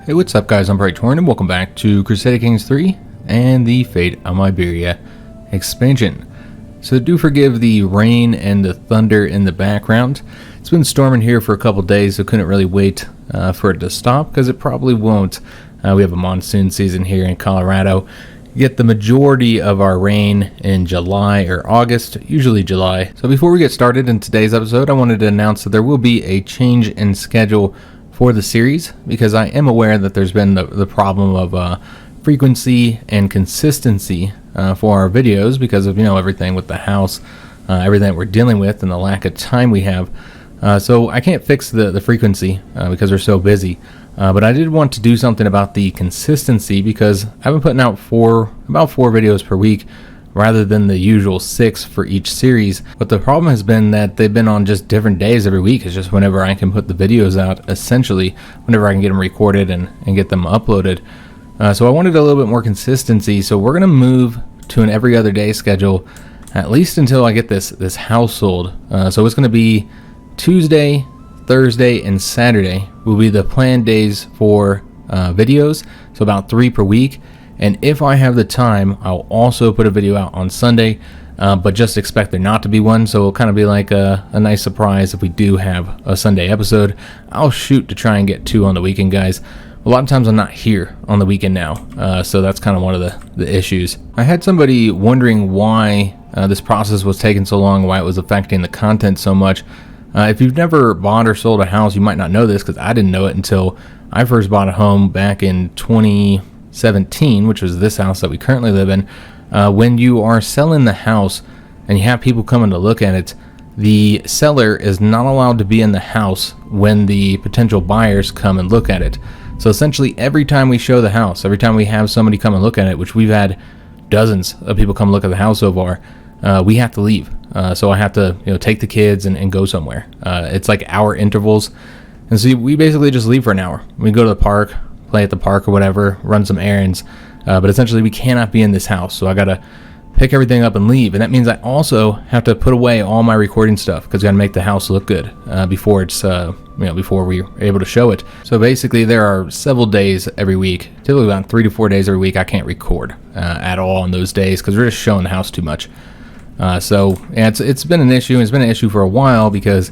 Hey, what's up guys, I'm Praetorian and welcome back to Crusader Kings 3 and the Fate of Iberia expansion. So do forgive the rain and the thunder in the background. It's been storming here for a couple days, so couldn't really wait for it to stop, because it probably won't. We have a monsoon season here in Colorado. You get the majority of our rain in July or August, usually July. So before we get started in today's episode, I wanted to announce that there will be a change in schedule for the series, because I am aware that there's been the problem of frequency and consistency for our videos because of, everything with the house, everything that we're dealing with, and the lack of time we have. So I can't fix the frequency because we're so busy. But I did want to do something about the consistency, because I've been putting out about four videos per week rather than the usual 6 for each series. But the problem has been that they've been on just different days every week. It's just whenever I can put the videos out, essentially, whenever I can get them recorded and get them uploaded. So I wanted a little bit more consistency, so we're going to move to an every other day schedule, at least until I get this house sold. So it's going to be Tuesday, Thursday, and Saturday will be the planned days for videos, so about 3 per week. And if I have the time, I'll also put a video out on Sunday, but just expect there not to be one, so it'll kind of be like a nice surprise if we do have a Sunday episode. I'll shoot to try and get 2 on the weekend, guys. A lot of times I'm not here on the weekend now, so that's kind of one of the issues. I had somebody wondering why this process was taking so long, why it was affecting the content so much. If you've never bought or sold a house, you might not know this, because I didn't know it until I first bought a home back in 2017, which was this house that we currently live in. When you are selling the house and you have people coming to look at it, the seller is not allowed to be in the house when the potential buyers come and look at it. So essentially, every time we show the house, every time we have somebody come and look at it, which we've had dozens of people come look at the house so far, we have to leave. So I have to take the kids and go somewhere. It's like hour intervals. And so we basically just leave for an hour. We go to the park, play at the park or whatever, run some errands. But essentially we cannot be in this house. So I got to pick everything up and leave. And that means I also have to put away all my recording stuff, because we got to make the house look good before it's before we're able to show it. So basically there are several days every week, typically about 3 to 4 days every week, I can't record at all on those days, because we're just showing the house too much. So yeah, it's been an issue. It's been an issue for a while, because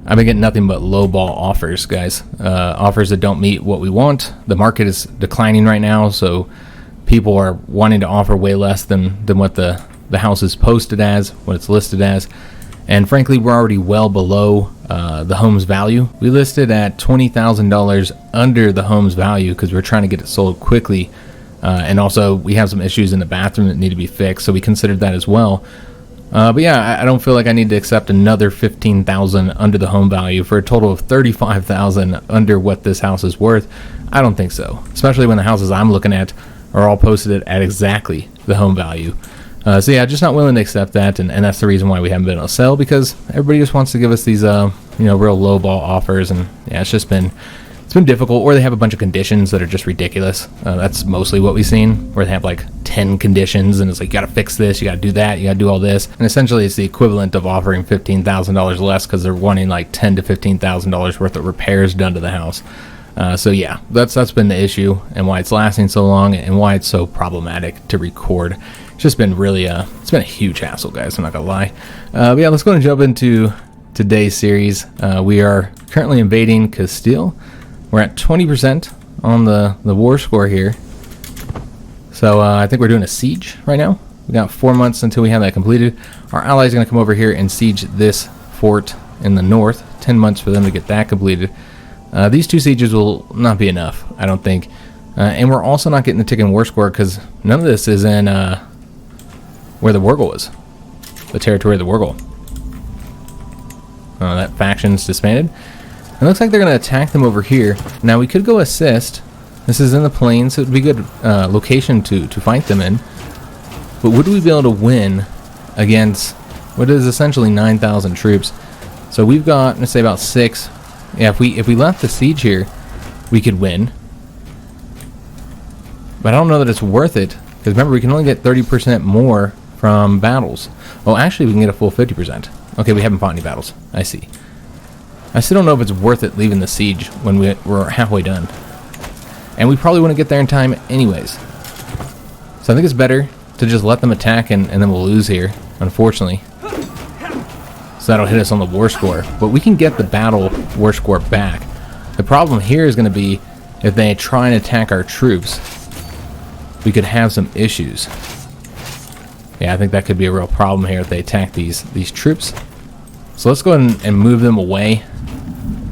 I've been getting nothing but lowball offers, guys. Offers that don't meet what we want. The market is declining right now, so people are wanting to offer way less than what the house is posted as, what it's listed as. And frankly, we're already well below the home's value. We listed at $20,000 under the home's value because we're trying to get it sold quickly. And also, we have some issues in the bathroom that need to be fixed, so we considered that as well. But yeah, I don't feel like I need to accept another $15,000 under the home value for a total of $35,000 under what this house is worth. I don't think so, especially when the houses I'm looking at are all posted at exactly the home value. So yeah, just not willing to accept that, and that's the reason why we haven't been able to sell, because everybody just wants to give us these real low ball offers, and yeah, it's been difficult. Or they have a bunch of conditions that are just ridiculous. That's mostly what we've seen, where they have like 10 conditions, and it's like, you gotta fix this, you gotta do that, you gotta do all this, and essentially it's the equivalent of offering $15,000 less, because they're wanting like $10,000 to $15,000 worth of repairs done to the house. So yeah, that's been the issue, and why it's lasting so long, and why it's so problematic to record. It's just been really it's been a huge hassle, guys, I'm not gonna lie. But yeah, let's go and jump into today's series. We are currently invading Castile. We're at 20% on the war score here. So I think we're doing a siege right now. We got 4 months until we have that completed. Our allies are going to come over here and siege this fort in the north. 10 months for them to get that completed. These 2 sieges will not be enough, I don't think. And we're also not getting the ticket war score, because none of this is in where the Wargle is. The territory of the Wargle. That faction's disbanded. It looks like they're going to attack them over here. Now, we could go assist. This is in the plains, so it would be a good location to fight them in. But would we be able to win against what is essentially 9,000 troops? So we've got, let's say, about 6. Yeah, if we left the siege here, we could win. But I don't know that it's worth it, because remember, we can only get 30% more from battles. Oh, actually, we can get a full 50%. Okay, we haven't fought any battles. I see. I still don't know if it's worth it leaving the siege when we're halfway done. And we probably wouldn't get there in time anyways. So I think it's better to just let them attack and then we'll lose here, unfortunately. So that'll hit us on the war score. But we can get the battle war score back. The problem here is going to be if they try and attack our troops, we could have some issues. Yeah, I think that could be a real problem here if they attack these troops. So let's go ahead and move them away.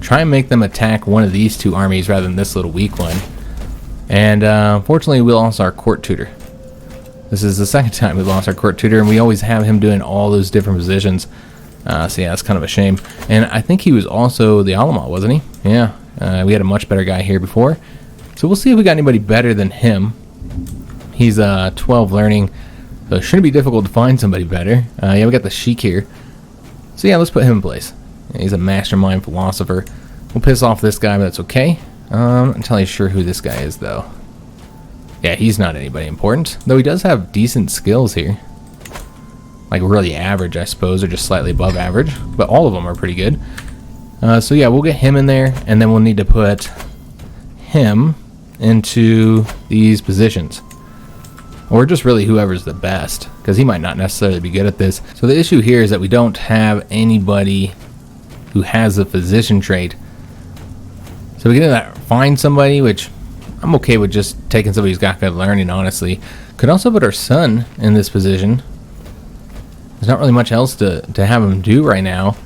Try and make them attack one of these two armies rather than this little weak one. And unfortunately, we lost our court tutor. This is the second time we lost our court tutor, and we always have him doing all those different positions. So yeah, that's kind of a shame. And I think he was also the Alamat, wasn't he? Yeah, we had a much better guy here before. So we'll see if we got anybody better than him. He's 12 learning, so it shouldn't be difficult to find somebody better. Yeah, we got the Sheik here. So yeah, let's put him in place. He's a mastermind philosopher. We'll piss off this guy, but that's okay. I'm not entirely sure who this guy is, though. Yeah, he's not anybody important, though he does have decent skills here. Like really average, I suppose, or just slightly above average, but all of them are pretty good. So yeah, we'll get him in there, and then we'll need to put him into these positions. Or just really whoever's the best, because he might not necessarily be good at this. So the issue here is that we don't have anybody who has a physician trait. So we can find somebody, which I'm okay with just taking somebody who's got good learning, honestly. Could also put our son in this position. There's not really much else to have him do right now.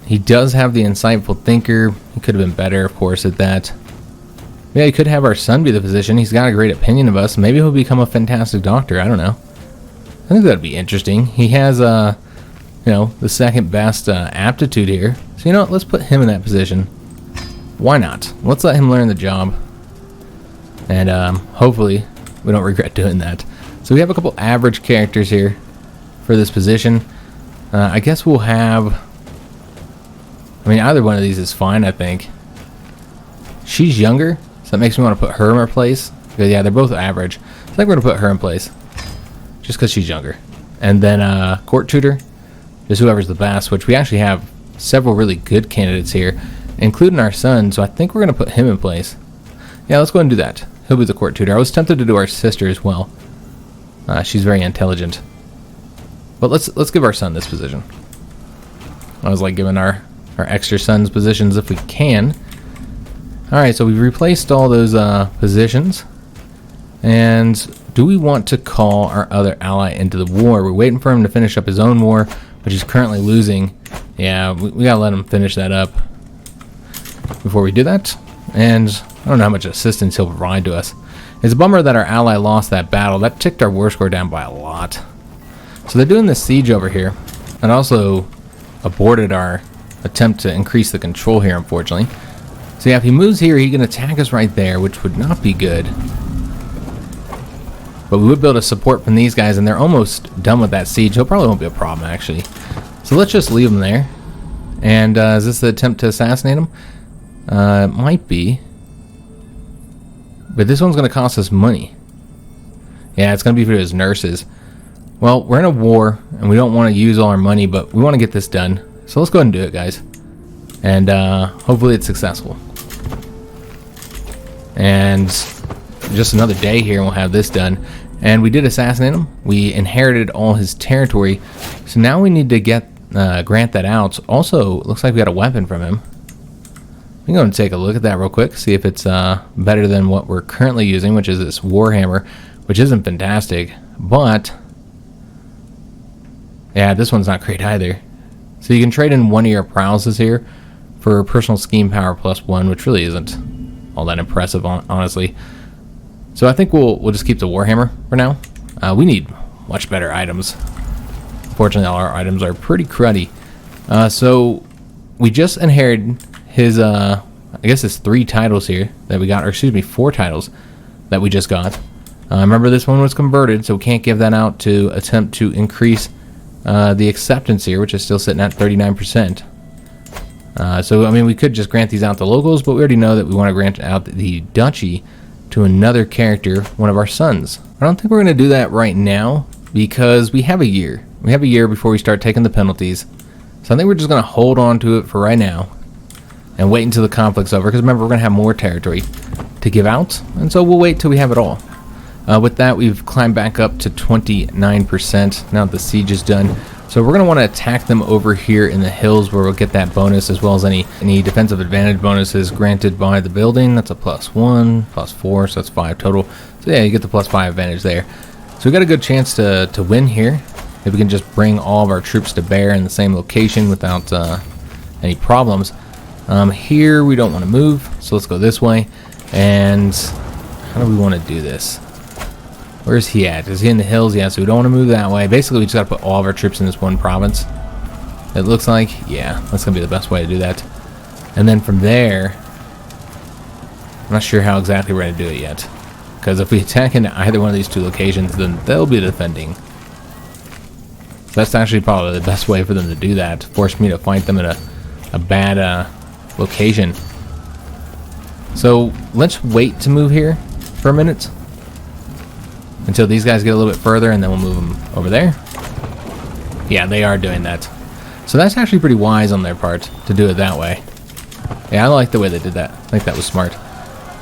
He does have the insightful thinker. He could have been better, of course, at that. Yeah, he could have our son be the physician. He's got a great opinion of us. Maybe he'll become a fantastic doctor. I don't know. I think that'd be interesting. He has, you know, the second best aptitude here. So, you know what? Let's put him in that position. Why not? Let's let him learn the job. And hopefully we don't regret doing that. So we have a couple average characters here for this position. I guess we'll have... I mean, either one of these is fine, I think. She's younger, so that makes me want to put her in her place. Because, yeah, they're both average. So I think we're going to put her in place. Just because she's younger. And then court tutor is whoever's the best, which we actually have several really good candidates here, including our son, so I think we're going to put him in place. Yeah, let's go ahead and do that. He'll be the court tutor. I was tempted to do our sister as well. She's very intelligent. But let's give our son this position. I was like giving our extra sons positions if we can. Alright, so we've replaced all those positions. And do we want to call our other ally into the war? We're waiting for him to finish up his own war, which he's currently losing. Yeah, we gotta let him finish that up before we do that. And I don't know how much assistance he'll provide to us. It's a bummer that our ally lost that battle. That ticked our war score down by a lot. So they're doing this siege over here. And also aborted our attempt to increase the control here, unfortunately. So yeah, if he moves here, he can attack us right there, which would not be good. But we would build a support from these guys, and they're almost done with that siege. It probably won't be a problem, actually. So let's just leave them there. And is this the attempt to assassinate him? It might be. But this one's going to cost us money. Yeah, it's going to be for his nurses. Well, we're in a war, and we don't want to use all our money, but we want to get this done. So let's go ahead and do it, guys. And hopefully it's successful. And just another day here, and we'll have this done. And we did assassinate him. We inherited all his territory. So now we need to get grant that out. Also, looks like we got a weapon from him. I'm going to take a look at that real quick, see if it's better than what we're currently using, which is this Warhammer, which isn't fantastic, but yeah, this one's not great either. So you can trade in one of your prowesses here for personal scheme power +1, which really isn't all that impressive, honestly. So I think we'll just keep the Warhammer for now. We need much better items. Fortunately, all our items are pretty cruddy. So we just inherited his, I guess it's 3 titles here that we got, or excuse me, 4 titles that we just got. Remember, this one was converted, so we can't give that out to attempt to increase the acceptance here, which is still sitting at 39%. So, I mean, we could just grant these out to locals, but we already know that we want to grant out the duchy to another character, one of our sons. I don't think we're going to do that right now, because we have a year. We have a year before we start taking the penalties. So I think we're just going to hold on to it for right now and wait until the conflict's over, because remember, we're going to have more territory to give out, and so we'll wait till we have it all. With that, we've climbed back up to 29% now that the siege is done. So we're going to want to attack them over here in the hills where we'll get that bonus, as well as any defensive advantage bonuses granted by the building. That's a +1, +4, so that's 5 total. So yeah, you get the +5 advantage there. So we got a good chance to win here if we can just bring all of our troops to bear in the same location without any problems. Here we don't want to move, so let's go this way. And how do we want to do this? Where's he at? Is he in the hills? Yeah, so we don't want to move that way. Basically, we just got to put all of our troops in this one province. It looks like, yeah, that's going to be the best way to do that. And then from there, I'm not sure how exactly we're going to do it yet. Because if we attack into either one of these two locations, then they'll be defending. So that's actually probably the best way for them to do that. Force me to fight them in a bad location. So let's wait to move here for a minute until these guys get a little bit further, and then we'll move them over there. Yeah, they are doing that. So that's actually pretty wise on their part to do it that way. Yeah, I like the way they did that. I think that was smart.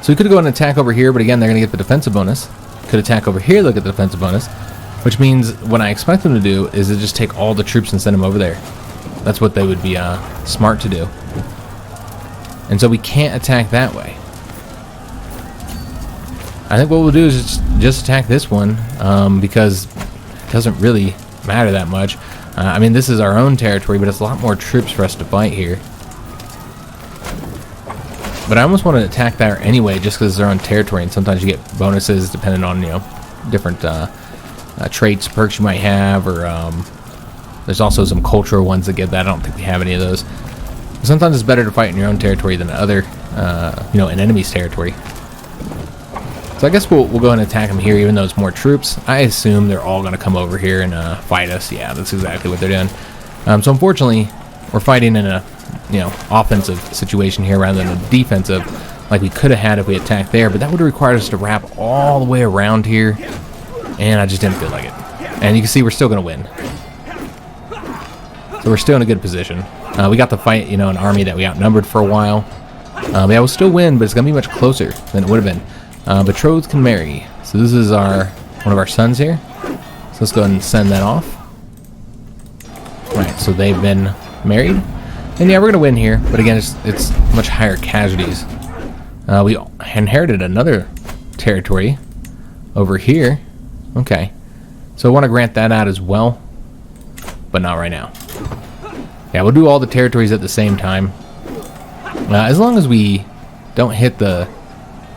So we could go and attack over here, but again, they're going to get the defensive bonus. Could attack over here, they'll get the defensive bonus, which means what I expect them to do is to just take all the troops and send them over there. That's what they would be smart to do. And so we can't attack that way. I think what we'll do is just attack this one, because it doesn't really matter that much. I mean, this is our own territory, but it's a lot more troops for us to fight here. But I almost want to attack there anyway, just because it's our own territory, and sometimes you get bonuses depending on, you know, different traits, perks you might have, or there's also some cultural ones that get that. I don't think we have any of those. But sometimes it's better to fight in your own territory than other, you know, an enemy's territory. So I guess we'll go and attack them here, even though it's more troops. I assume they're all going to come over here and fight us. Yeah, that's exactly what they're doing. So unfortunately, we're fighting in a, you know, offensive situation here rather than a defensive, like we could have had if we attacked there. But that would have required us to wrap all the way around here, and I just didn't feel like it. And you can see we're still going to win. So we're still in a good position. We got to fight, you know, an army that we outnumbered for a while. Yeah, we'll still win, but it's going to be much closer than it would have been. Betrothed can marry. So this is one of our sons here. So let's go ahead and send that off. Right, so they've been married. And yeah, we're going to win here. But again, it's much higher casualties. We inherited another territory over here. Okay. So I want to grant that out as well. But not right now. Yeah, we'll do all the territories at the same time. As long as we don't hit the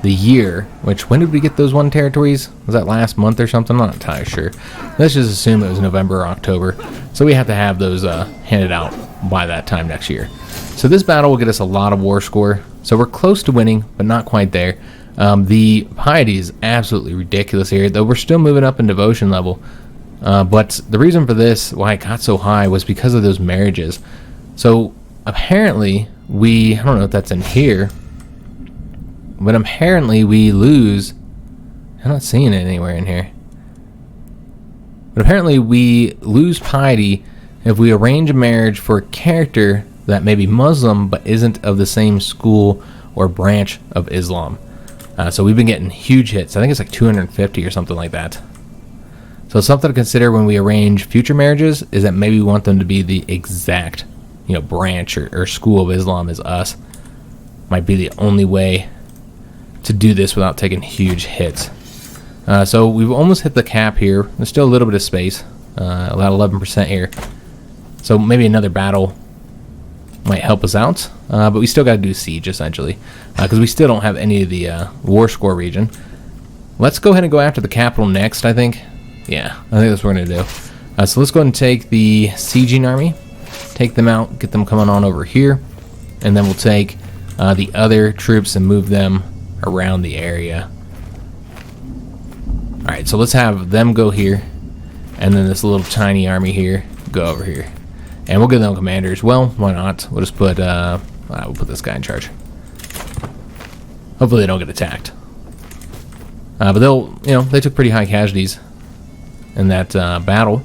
year, which, when did we get those one territories? Was that last month or something? I'm not entirely sure. Let's just assume it was November or October. So we have to have those handed out by that time next year. So this battle will get us a lot of war score. So we're close to winning, but not quite there. The piety is absolutely ridiculous here, though we're still moving up in devotion level. But the reason for this, why it got so high, was because of those marriages. So apparently I don't know if that's in here, but apparently we lose. I'm not seeing it anywhere in here. But apparently we lose piety if we arrange a marriage for a character that may be Muslim but isn't of the same school or branch of Islam. So we've been getting huge hits. I think it's like 250 or something like that. So something to consider when we arrange future marriages is that maybe we want them to be the exact, you know, branch or school of Islam as us. Might be the only way to do this without taking huge hits. So we've almost hit the cap here. There's still a little bit of space, about 11% here. So maybe another battle might help us out, but we still got to do siege essentially, because we still don't have any of the war score region. Let's go ahead and go after the capital next, I think. Yeah, I think that's what we're going to do. So let's go ahead and take the sieging army, take them out, get them coming on over here, and then we'll take the other troops and move them around the area. Alright, so let's have them go here, and then this little tiny army here go over here. And we'll give them commanders. Well, why not? We'll just put we'll put this guy in charge. Hopefully they don't get attacked. But they took pretty high casualties in that battle,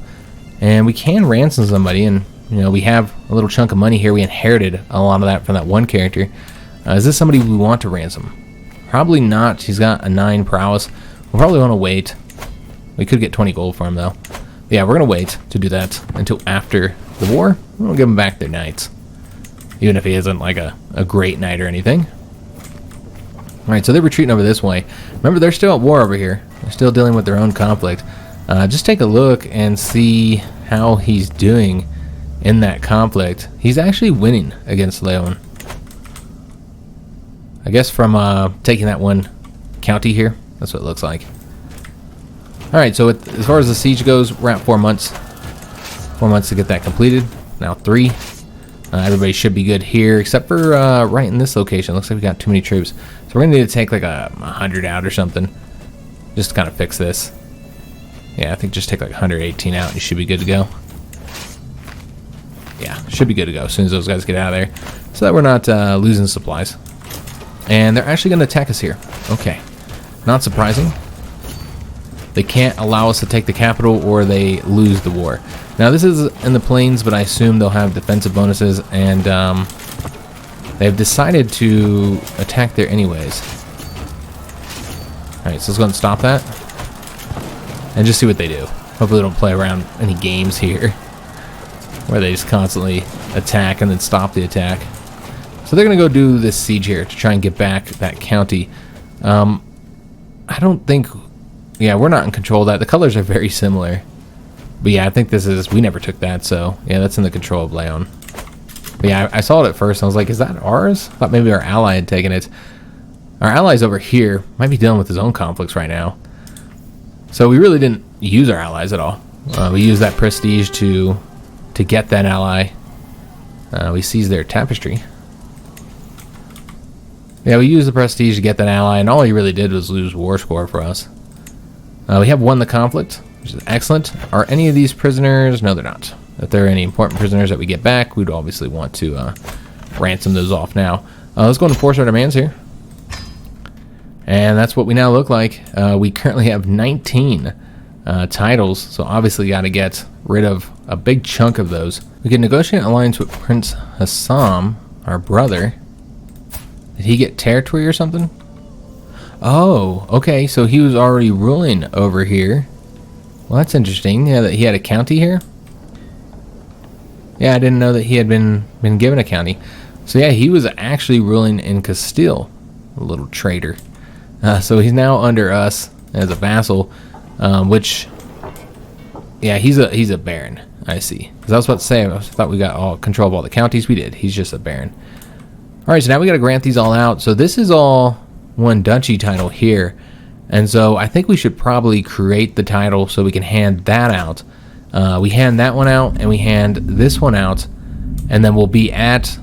and we can ransom somebody, and we have a little chunk of money here. We inherited a lot of that from that one character. Is this somebody we want to ransom? Probably not. He's got a 9 prowess. We'll probably want to wait. We could get 20 gold for him, though. Yeah, we're going to wait to do that until after the war. We'll give him back their knights. Even if he isn't like a great knight or anything. Alright, so they're retreating over this way. Remember, they're still at war over here. They're still dealing with their own conflict. Just take a look and see how he's doing in that conflict. He's actually winning against Leon. I guess from taking that one county here. That's what it looks like. Alright, so as far as the siege goes, we're at 4 months. 4 months to get that completed. Now 3. Everybody should be good here, except for right in this location. Looks like we got too many troops. So we're going to need to take like 100 out or something. Just to kind of fix this. Yeah, I think just take like 118 out and you should be good to go. Yeah, should be good to go as soon as those guys get out of there. So that we're not losing supplies. And they're actually going to attack us here. Okay. Not surprising. They can't allow us to take the capital or they lose the war. Now this is in the plains, but I assume they'll have defensive bonuses, and they've decided to attack there anyways. Alright, so let's go and stop that. And just see what they do. Hopefully they don't play around any games here where they just constantly attack and then stop the attack. So they're going to go do this siege here to try and get back that county. I don't think... Yeah, we're not in control of that. The colors are very similar. But yeah, I think this is... We never took that, so... Yeah, that's in the control of Leon. But yeah, I saw it at first, and I was like, is that ours? I thought maybe our ally had taken it. Our allies over here might be dealing with his own conflicts right now. So we really didn't use our allies at all. We used that prestige to get that ally. We seized their tapestry. Yeah, we used the prestige to get that ally, and all he really did was lose war score for us. We have won the conflict, which is excellent. Are any of these prisoners? No, they're not. If there are any important prisoners that we get back, we'd obviously want to ransom those off now. Let's go and enforce our demands here. And that's what we now look like. We currently have 19 titles, so obviously got to get rid of a big chunk of those. We can negotiate an alliance with Prince Hassam, our brother. Did he get territory or something? Oh, okay, so he was already ruling over here. Well, that's interesting. Yeah, that he had a county here. Yeah, I didn't know that he had been given a county. So yeah, he was actually ruling in Castile. A little traitor. So he's now under us as a vassal, which, yeah, he's a baron. I see. Because I was about to say, I thought we got all control of all the counties. We did. He's just a baron. All right, so now we got to grant these all out. So this is all one duchy title here, and so I think we should probably create the title so we can hand that out. We hand that one out, and we hand this one out, and then we'll be at,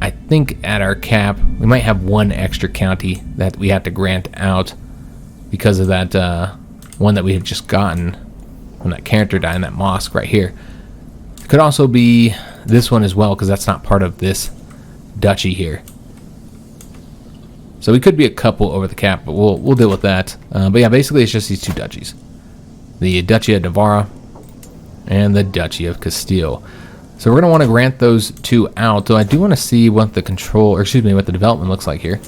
I think, at our cap. We might have one extra county that we have to grant out because of that one that we have just gotten when that character died in that mosque right here. It could also be this one as well, because that's not part of this duchy here. So we could be a couple over the cap, but we'll deal with that. But yeah, basically it's just these two duchies. The Duchy of Navarra and the Duchy of Castile. So we're going to want to grant those two out, though I do want to see what the control, or excuse me, what the development looks like here.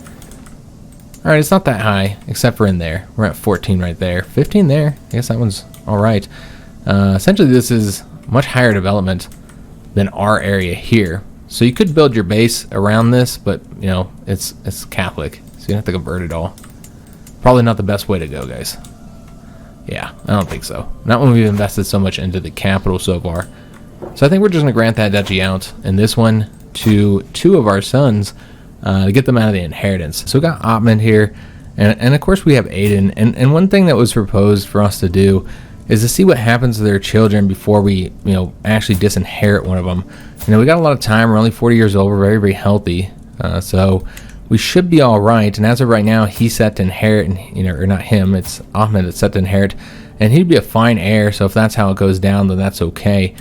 Alright, it's not that high, except for in there. We're at 14 right there. 15 there. I guess that one's alright. Essentially this is much higher development than our area here. So you could build your base around this, but, you know, it's Catholic, so you don't have to convert it all. Probably not the best way to go, guys. Yeah, I don't think so. Not when we've invested so much into the capital so far. So I think we're just going to grant that duchy out, and this one to two of our sons to get them out of the inheritance. So we got Ottman here, and of course we have Aiden. And one thing that was proposed for us to do is to see what happens to their children before we, you know, actually disinherit one of them. You know, we got a lot of time. We're only 40 years old. We're very, very healthy. So we should be all right. And as of right now, he's set to inherit, and, you know, or not him, it's Ahmed that's set to inherit. And he'd be a fine heir. So if that's how it goes down, then that's okay.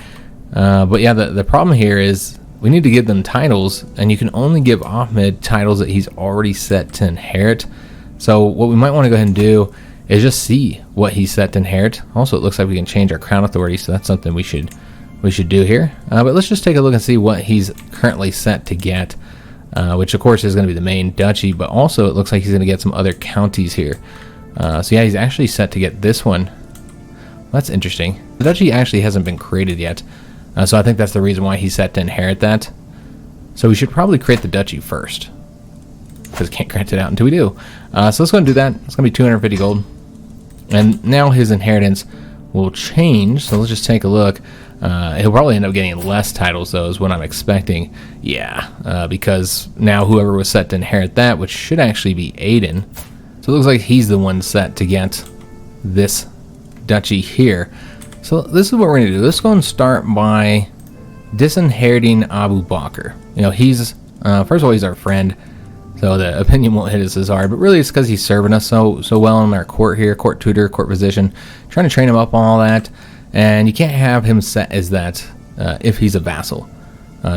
But yeah, the problem here is we need to give them titles, and you can only give Ahmed titles that he's already set to inherit. So what we might want to go ahead and do is just see what he's set to inherit. Also, it looks like we can change our crown authority, so that's something we should do here. But let's just take a look and see what he's currently set to get. which of course is going to be the main duchy, but also it looks like he's going to get some other counties here. So yeah, he's actually set to get this one. That's interesting. The duchy actually hasn't been created yet, so I think that's the reason why he's set to inherit that. So we should probably create the duchy first, because can't grant it out until we do. So let's go and do that. It's going to be 250 gold. And now his inheritance will change, so let's just take a look. He'll probably end up getting less titles, though, is what I'm expecting. Yeah, because now whoever was set to inherit that, which should actually be Aiden. So it looks like he's the one set to get this duchy here. So this is what we're going to do. Let's go and start by disinheriting Abu Bakr. You know, he's, first of all, he's our friend, so the opinion won't hit us as hard, but really it's because he's serving us so well in our court here, court tutor, court position, trying to train him up on all that, and you can't have him set as that if he's a vassal.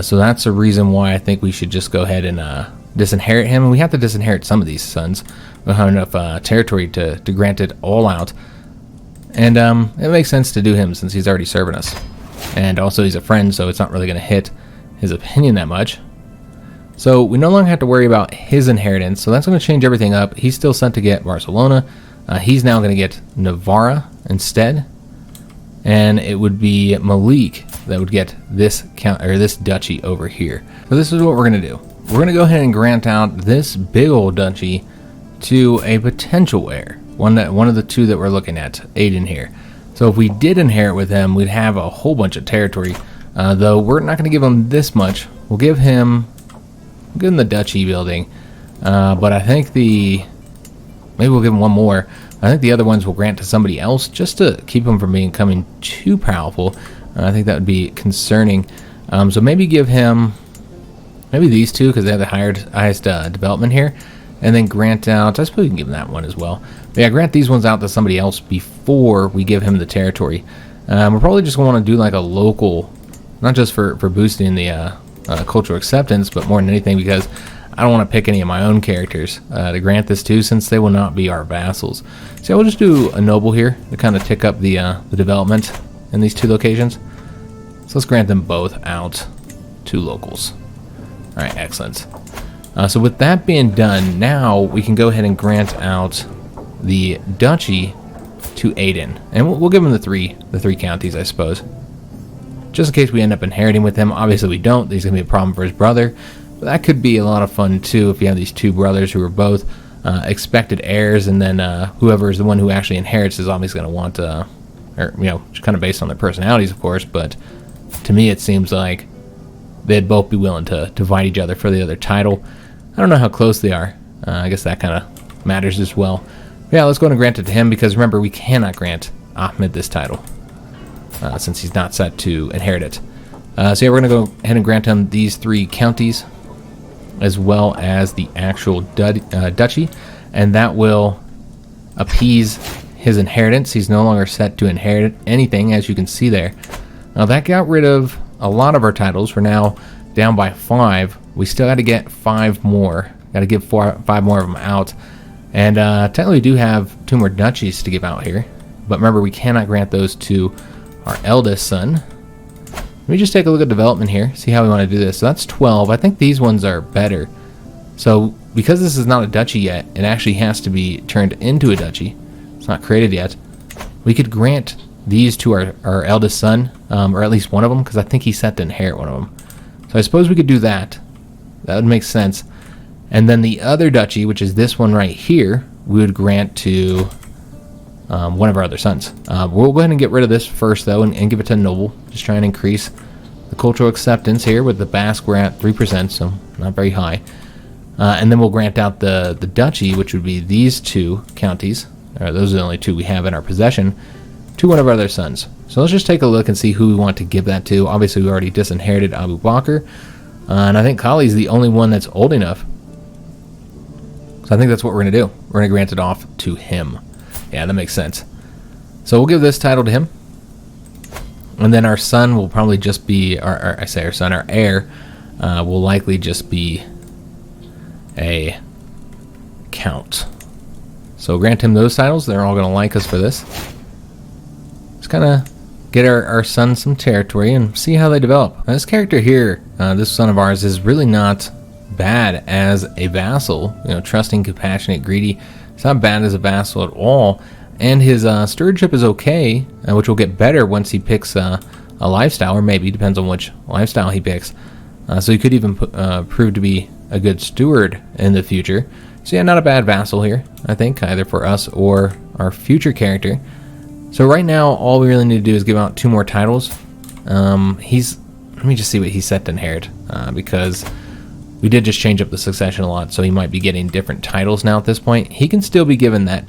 So that's the reason why I think we should just go ahead and disinherit him, and we have to disinherit some of these sons. We don't have enough territory to grant it all out, and it makes sense to do him since he's already serving us, and also he's a friend, so it's not really going to hit his opinion that much. So we no longer have to worry about his inheritance, so that's going to change everything up. He's still sent to get Barcelona. He's now going to get Navarra instead, and it would be Malik that would get this this duchy over here. So this is what we're going to do. We're going to go ahead and grant out this big old duchy to a potential heir, one of the two that we're looking at, Aiden here. So if we did inherit with him, we'd have a whole bunch of territory. Though we're not going to give him this much. We'll give him the duchy building, but I think maybe we'll give him one more. I think the other ones will grant to somebody else just to keep him from becoming too powerful. I think that would be concerning. So maybe give him these two because they have the highest development here, and then grant out. I suppose we can give him that one as well. But yeah, grant these ones out to somebody else before we give him the territory. We're probably just going to want to do like a local, not just for boosting the cultural acceptance, but more than anything because I don't want to pick any of my own characters to grant this to, since they will not be our vassals. So we'll just do a noble here to kind of tick up the development in these two locations. So let's grant them both out to locals. All right, excellent. So with that being done, now we can go ahead and grant out the duchy to Aiden, and we'll give him the three counties, I suppose, just in case we end up inheriting with him. Obviously we don't. There's gonna be a problem for his brother, but that could be a lot of fun too if you have these two brothers who are both expected heirs, and then whoever is the one who actually inherits is obviously going to want or you know, kind of based on their personalities, of course, but to me it seems like they'd both be willing to fight each other for the other title. I don't know how close they are. I guess that kind of matters as well. Yeah, let's go ahead and grant it to him, because remember, we cannot grant Ahmed this title since he's not set to inherit it. So yeah, we're going to go ahead and grant him these three counties as well as the actual duchy, and that will appease his inheritance. He's no longer set to inherit anything, as you can see there. Now that got rid of a lot of our titles. We're now down by 5. We still got to get 5 more. Got to give 5 more of them out. And technically we do have 2 more duchies to give out here. But remember, we cannot grant those to our eldest son. Let me just take a look at development here, see how we want to do this. So that's 12. I think these ones are better. So because this is not a duchy yet, it actually has to be turned into a duchy. It's not created yet. We could grant these to our eldest son, or at least one of them, because I think he's set to inherit one of them. So I suppose we could do that. That would make sense. And then the other duchy, which is this one right here, we would grant to one of our other sons. We'll go ahead and get rid of this first, though, and give it to noble. Just try and increase the cultural acceptance here. With the Basque, we're at 3%, so not very high. And then we'll grant out the duchy, which would be these 2 counties. Those are the only 2 we have in our possession, to one of our other sons. So let's just take a look and see who we want to give that to. Obviously, we already disinherited Abu Bakr, and I think Kali's the only one that's old enough. So I think that's what we're going to do. We're going to grant it off to him. Yeah, that makes sense. So we'll give this title to him, and then our son will probably just be, our heir will likely just be a count. So grant him those titles. They're all going to like us for this. Just kind of get our son some territory and see how they develop. Now, this character here, this son of ours, is really not bad as a vassal. You know, trusting, compassionate, greedy. It's not bad as a vassal at all. And his stewardship is okay, which will get better once he picks a lifestyle, or maybe, depends on which lifestyle he picks. So he could even prove to be a good steward in the future. So yeah, not a bad vassal here, I think, either for us or our future character. So right now, all we really need to do is give out 2 more titles. Let me just see what he's set to inherit, because we did just change up the succession a lot, so he might be getting different titles now at this point. He can still be given that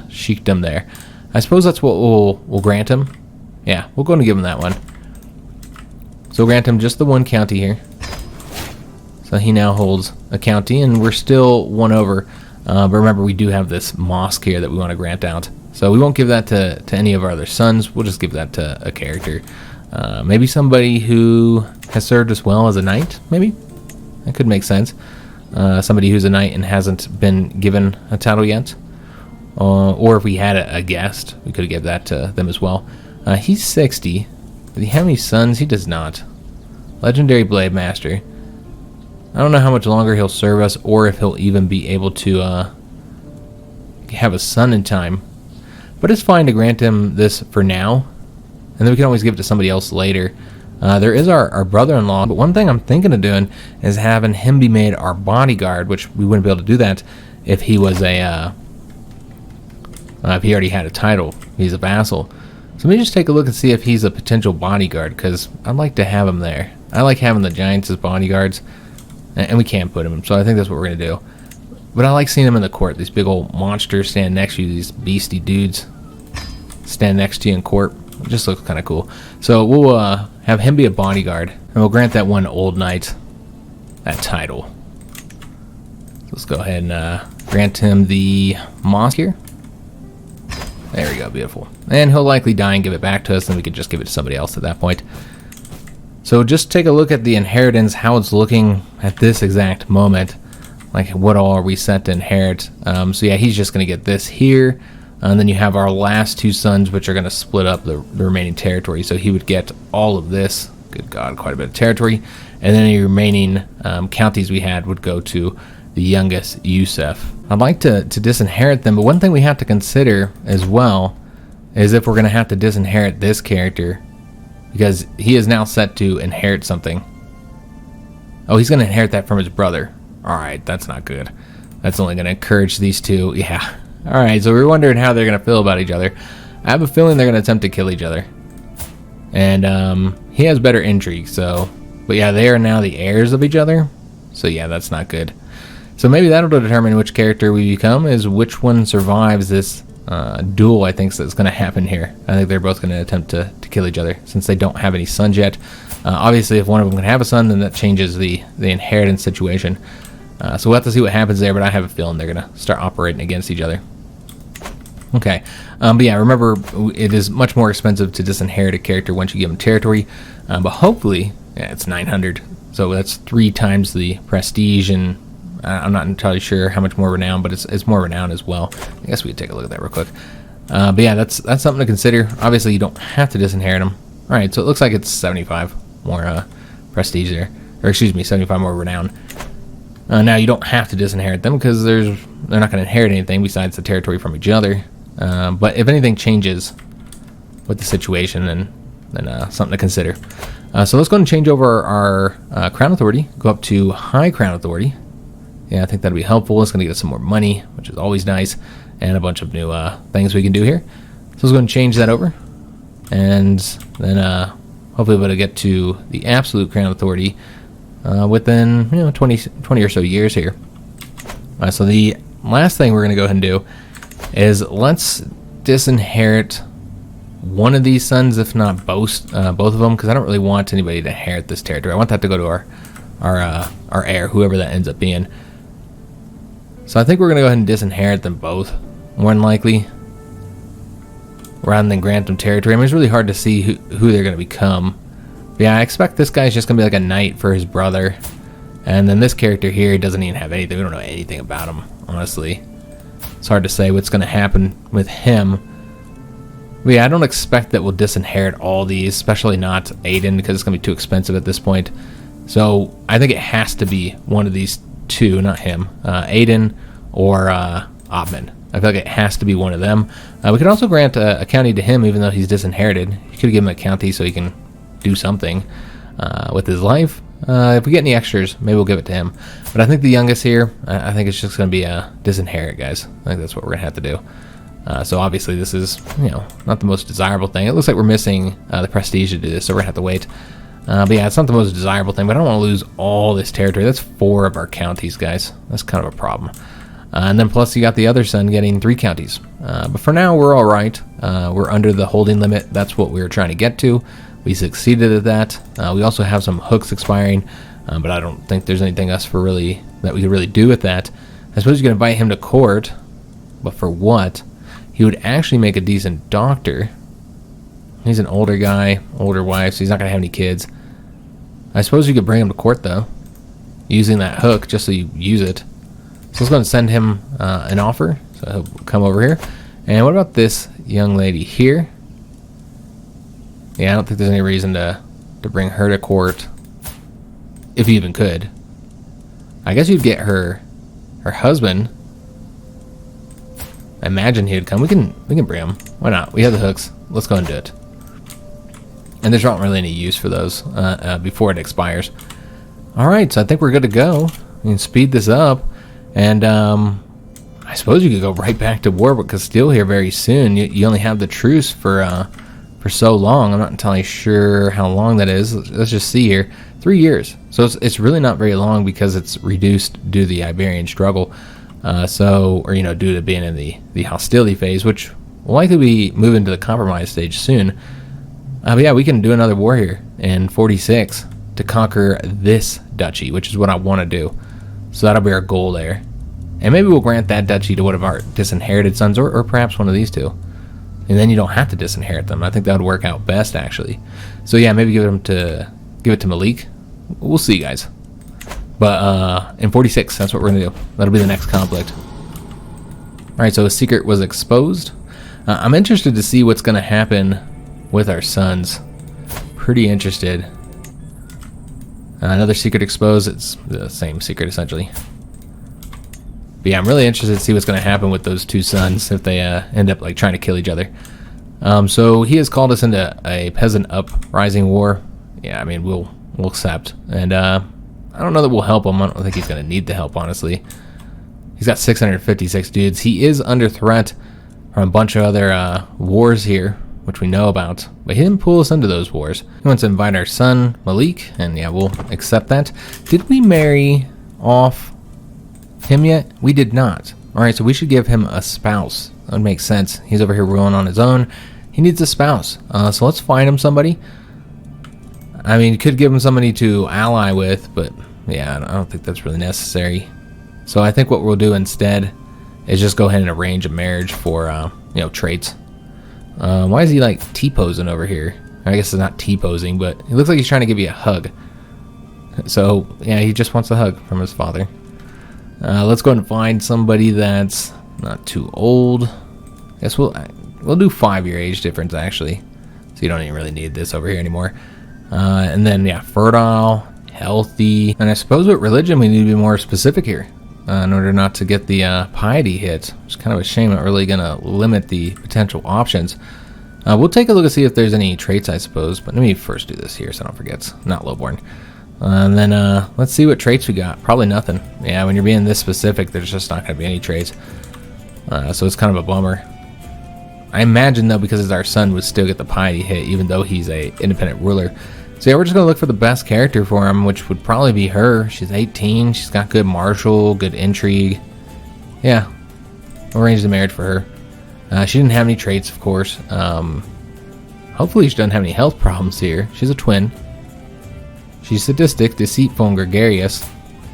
sheikdom there. I suppose that's what we'll grant him. Yeah, we'll go and give him that one. So we'll grant him just the 1 county here. So he now holds a county, and we're still 1 over. But remember, we do have this mosque here that we want to grant out. So we won't give that to any of our other sons. We'll just give that to a character. Maybe somebody who has served us well as a knight, maybe? That could make sense. Somebody who's a knight and hasn't been given a title yet. Or if we had a guest, we could give that to them as well. He's 60. Does he have any sons? He does not. Legendary Blade Master. I don't know how much longer he'll serve us, or if he'll even be able to have a son in time. But it's fine to grant him this for now, and then we can always give it to somebody else later. There is our brother-in-law, but one thing I'm thinking of doing is having him be made our bodyguard, which we wouldn't be able to do that if he was if he already had a title. He's a vassal. So let me just take a look and see if he's a potential bodyguard, because I'd like to have him there. I like having the giants as bodyguards, and we can't put him, so I think that's what we're going to do. But I like seeing them in the court. These big old monsters stand next to you, these beastie dudes stand next to you in court. It just looks kind of cool. So we'll have him be a bodyguard, and we'll grant that 1 old knight that title. So let's go ahead and grant him the mosque here. There we go, beautiful. And he'll likely die and give it back to us, and we could just give it to somebody else at that point. So just take a look at the inheritance, how it's looking at this exact moment. Like, what all are we set to inherit? So yeah, he's just going to get this here. And then you have our last 2 sons, which are going to split up the remaining territory. So he would get all of this. Good God, quite a bit of territory. And then the remaining counties we had would go to the youngest Yusuf. I'd like to disinherit them, but one thing we have to consider as well is if we're going to have to disinherit this character, because he is now set to inherit something. Oh, he's going to inherit that from his brother. Alright, that's not good. That's only going to encourage these 2. Yeah. Alright, so we're wondering how they're going to feel about each other. I have a feeling they're going to attempt to kill each other. And he has better intrigue, so... But yeah, they are now the heirs of each other. So yeah, that's not good. So maybe that'll determine which character we become, is which one survives this duel, I think, that's going to happen here. I think they're both going to attempt to kill each other, since they don't have any sons yet. Obviously, if one of them can have a son, then that changes the inheritance situation. So we'll have to see what happens there, but I have a feeling they're going to start operating against each other. Okay, but yeah, remember, it is much more expensive to disinherit a character once you give them territory, but hopefully, yeah, it's 900, so that's 3 times the prestige, and I'm not entirely sure how much more renown, but it's more renown as well. I guess we could take a look at that real quick. But yeah, that's something to consider. Obviously, you don't have to disinherit them. All right, so it looks like it's 75 more prestige there, or excuse me, 75 more renown. Now you don't have to disinherit them, because they're not going to inherit anything besides the territory from each other. But if anything changes with the situation, then something to consider. So let's go and change over our crown authority. Go up to high crown authority. Yeah, I think that'll be helpful. It's going to get us some more money, which is always nice, and a bunch of new things we can do here. So let's go and change that over, and then hopefully we'll get to the absolute crown authority within 20 or so years here. So the last thing we're going to go ahead and do is let's disinherit one of these sons, if not both of them, because I don't really want anybody to inherit this territory. I want that to go to our heir, whoever that ends up being. So I think we're going to go ahead and disinherit them both, more than likely, rather than grant them territory. I mean, it's really hard to see who they're going to become. But yeah, I expect this guy's just going to be like a knight for his brother. And then this character here doesn't even have anything. We don't know anything about him, honestly. It's hard to say what's going to happen with him. But yeah, I don't expect that we'll disinherit all these, especially not Aiden, because it's going to be too expensive at this point. So I think it has to be one of these two, not him, Aiden or Ottman. I feel like it has to be one of them. We could also grant a county to him, even though he's disinherited. You could give him a county so he can do something with his life. If we get any extras, maybe we'll give it to him. But I think the youngest here, I think it's just going to be a disinherit, guys. I think that's what we're going to have to do. So obviously this is, not the most desirable thing. It looks like we're missing the prestige to do this, so we're going to have to wait. But yeah, it's not the most desirable thing, but I don't want to lose all this territory. That's 4 of our counties, guys. That's kind of a problem. And then plus you got the other son getting 3 counties. But for now, we're all right. We're under the holding limit. That's what we were trying to get to. We succeeded at that. We also have some hooks expiring, but I don't think there's anything else that we could really do with that. I suppose you can invite him to court, but for what? He would actually make a decent doctor. He's an older guy, older wife, so he's not going to have any kids. I suppose you could bring him to court, though, using that hook, just so you use it. So let's go and send him an offer. So he'll come over here. And what about this young lady here? Yeah, I don't think there's any reason to bring her to court, if you even could. I guess you'd get her husband. I imagine he'd come. We can bring him. Why not? We have the hooks. Let's go and do it. And there's not really any use for those before it expires. All right, so I think we're good to go. We can speed this up, and I suppose you could go right back to war with Castile here very soon. You only have the truce for so long. I'm not entirely sure how long that is. Let's just see here. 3 years. So it's really not very long because it's reduced due to the Iberian struggle. Due to being in the hostility phase, which will likely be moving to the compromise stage soon. But yeah, we can do another war here in 46 to conquer this duchy, which is what I want to do. So that'll be our goal there. And maybe we'll grant that duchy to one of our disinherited sons, or perhaps one of these two. And then you don't have to disinherit them. I think that would work out best, actually. So yeah, maybe give it to Malik. We'll see, guys. But in 46, that's what we're going to do. That'll be the next conflict. Alright, so a secret was exposed. I'm interested to see what's going to happen with our sons. Pretty interested. Another secret exposed. It's the same secret, essentially. But yeah, I'm really interested to see what's going to happen with those 2 sons if they end up trying to kill each other. So he has called us into a peasant uprising war. Yeah, I mean, we'll accept. And I don't know that we'll help him. I don't think he's going to need the help, honestly. He's got 656 dudes. He is under threat from a bunch of other wars here, which we know about. But he didn't pull us into those wars. He wants to invite our son, Malik, and yeah, we'll accept that. Did we marry off him yet? We did not. Alright, so we should give him a spouse. That would make sense. He's over here ruling on his own. He needs a spouse. So let's find him somebody. I mean, you could give him somebody to ally with, but yeah, I don't think that's really necessary. So I think what we'll do instead is just go ahead and arrange a marriage for, traits. Why is he T-posing over here? I guess it's not T-posing, but it looks like he's trying to give you a hug. So yeah, he just wants a hug from his father. Let's go ahead and find somebody that's not too old. I guess we'll do 5-year age difference, actually. So you don't even really need this over here anymore. And then, yeah, fertile, healthy. And I suppose with religion, we need to be more specific here in order not to get the piety hit. It's kind of a shame. Not really going to limit the potential options. We'll take a look and see if there's any traits, I suppose. But let me first do this here so I don't forget. It's not lowborn. And then let's see what traits we got. Probably nothing. Yeah, when you're being this specific, there's just not going to be any traits. So it's kind of a bummer. I imagine, though, because it's our son, would still get the piety hit, even though he's a independent ruler. So yeah, we're just going to look for the best character for him, which would probably be her. She's 18. She's got good martial, good intrigue. Yeah, we'll arrange the marriage for her. She didn't have any traits, of course. Hopefully she doesn't have any health problems here. She's a twin. She's sadistic, deceitful, and gregarious.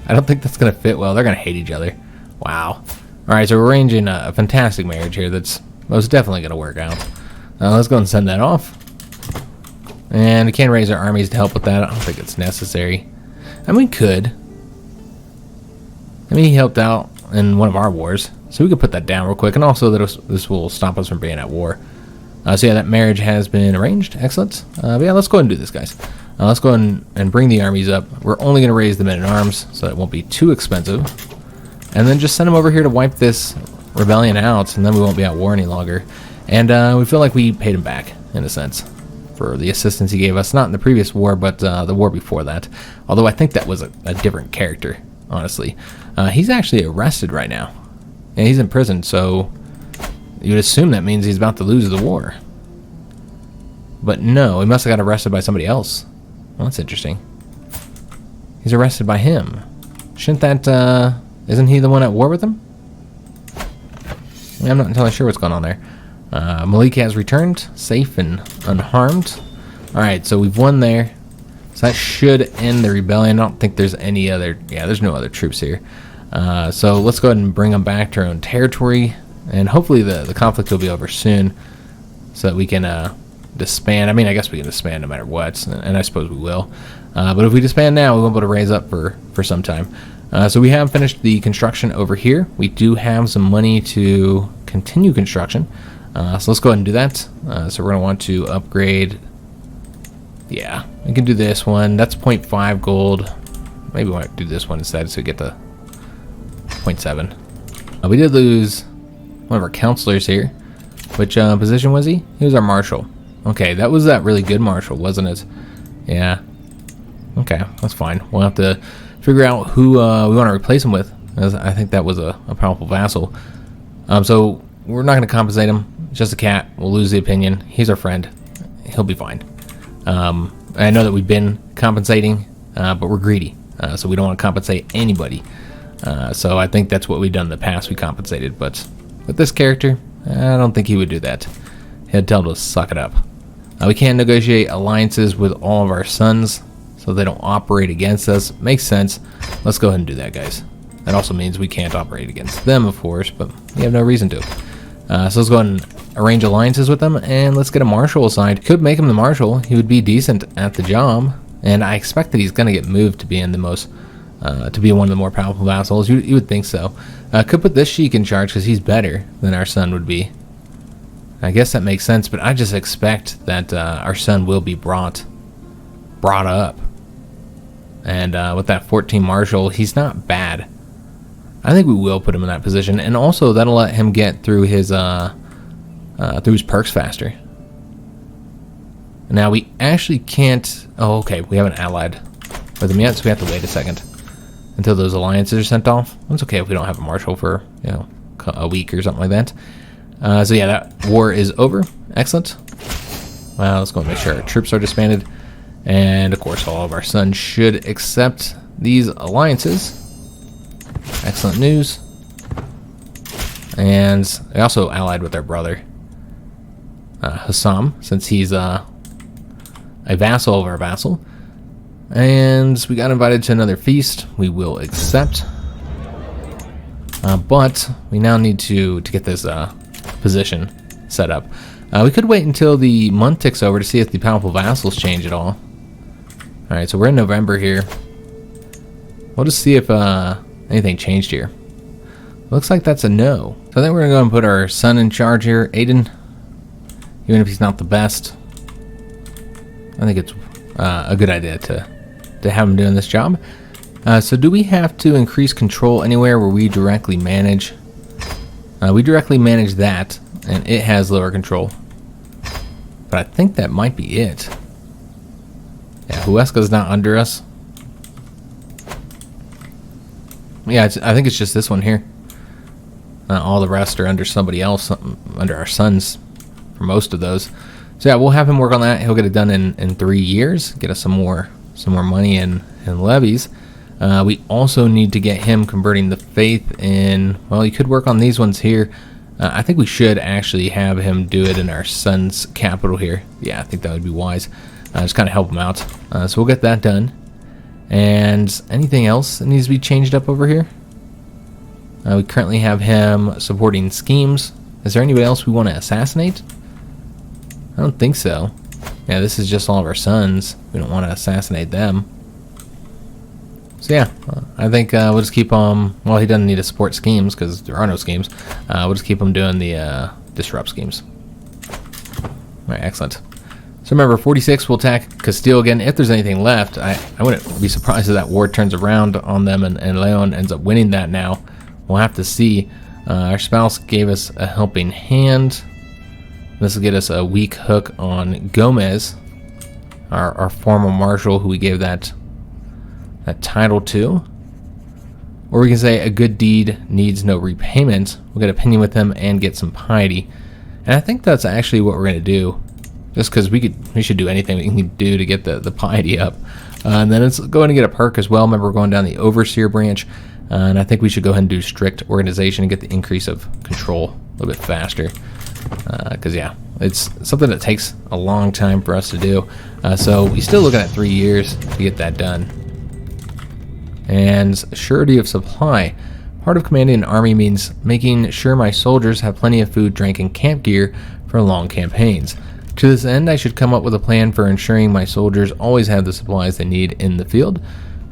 I don't think that's going to fit well. They're going to hate each other. Wow. Alright, so we're arranging a fantastic marriage here that's most definitely going to work out. Let's go and send that off. And we can't raise our armies to help with that. I don't think it's necessary. I mean, we could. I mean, he helped out in one of our wars. So we could put that down real quick. And also, this will stop us from being at war. So yeah, that marriage has been arranged. Excellent. But yeah, let's go ahead and do this, guys. Let's go ahead and bring the armies up. We're only going to raise the men-at-arms, so it won't be too expensive. And then just send them over here to wipe this rebellion out, and then we won't be at war any longer. And we feel like we paid him back, in a sense, for the assistance he gave us. Not in the previous war, but the war before that. Although I think that was a different character, honestly. He's actually arrested right now. And he's in prison, so you'd assume that means he's about to lose the war. But no, he must have got arrested by somebody else. Well, that's interesting. He's arrested by him. Shouldn't that, isn't he the one at war with him? I'm not entirely sure what's going on there. Malik has returned, safe and unharmed. Alright, so we've won there. So that should end the rebellion. I don't think there's any other, yeah, there's no other troops here. So let's go ahead and bring them back to our own territory. And hopefully the conflict will be over soon, so that we can disband. I mean, I guess we can disband no matter what, and I suppose we will. But if we disband now, we won't be able to raise up for some time. So we have finished the construction over here. We do have some money to continue construction. So let's go ahead and do that. So we're going to want to upgrade. Yeah, we can do this one. That's 0.5 gold. Maybe we want to do this one instead so we get the 0.7. We did lose one of our counselors here. Which position was he? He was our marshal. Okay, that was that really good marshal, wasn't it? Yeah. Okay, that's fine. We'll have to figure out who we want to replace him with. As I think that was a powerful vassal. So we're not going to compensate him. Just a cat. We'll lose the opinion. He's our friend. He'll be fine. I know that we've been compensating, but we're greedy. So we don't want to compensate anybody. So I think that's what we've done in the past. We compensated, but with this character, I don't think he would do that. He'd tell us to suck it up. We can't negotiate alliances with all of our sons, so they don't operate against us. Makes sense. Let's go ahead and do that, guys. That also means we can't operate against them, of course, but we have no reason to. So let's go ahead and arrange alliances with them, and let's get a marshal assigned. Could make him the marshal. He would be decent at the job, and I expect that he's going to get moved to be in the most, to be one of the more powerful vassals. You would think so. Could put this sheik in charge because he's better than our son would be. I guess that makes sense, but I just expect that our son will be brought up. And with that 14 marshal, he's not bad. I think we will put him in that position, and also that'll let him get through his perks faster. Now we actually can't. Oh, okay, we haven't allied with him yet, so we have to wait a second until those alliances are sent off. It's okay if we don't have a marshal for a week or something like that. So yeah, that war is over. Excellent. Well, let's go and make sure our troops are disbanded. And of course, all of our sons should accept these alliances. Excellent news. And they also allied with their brother, Hassam, since he's a vassal of our vassal. And we got invited to another feast. We will accept. But we now need to get this position set up. We could wait until the month ticks over to see if the powerful vassals change at all. Alright, so we're in November here. We'll just see if anything changed here. Looks like that's a no. So I think we're going to go and put our son in charge here, Aiden. Even if he's not the best. I think it's a good idea to have him doing this job. So do we have to increase control anywhere where we directly manage? We directly manage that, and it has lower control. But I think that might be it. Yeah, Huesca's not under us. Yeah, I think it's just this one here. All the rest are under somebody else, under our sons, for most of those. So yeah, we'll have him work on that. He'll get it done in 3 years. Get us some more money and levies. We also need to get him converting the faith in. Well, he could work on these ones here. I think we should actually have him do it in our son's capital here. Yeah, I think that would be wise. Just kind of help him out. So we'll get that done. And anything else that needs to be changed up over here? We currently have him supporting schemes. Is there anybody else we want to assassinate? I don't think so. Yeah, this is just all of our sons. We don't want to assassinate them. So yeah, I think we'll just keep him. Well, he doesn't need to support schemes because there are no schemes. We'll just keep him doing the disrupt schemes. All right, excellent. So So remember, 46 will attack Castile again if there's anything left. I wouldn't be surprised if that war turns around on them and Leon ends up winning that now. We'll have to see. Our spouse gave us a helping hand. This will get us a weak hook on Gomez, our former marshal who we gave that title to. Or we can say a good deed needs no repayment. We'll get opinion with him and get some piety. And I think that's actually what we're going to do. Just because we should do anything we can do to get the piety up. And then it's going to get a perk as well. Remember, we're going down the overseer branch. And I think we should go ahead and do strict organization and get the increase of control a little bit faster. Because, yeah, it's something that takes a long time for us to do. So we're still looking at 3 years to get that done. And surety of supply. Part of commanding an army means making sure my soldiers have plenty of food, drink, and camp gear for long campaigns. To this end, I should come up with a plan for ensuring my soldiers always have the supplies they need in the field.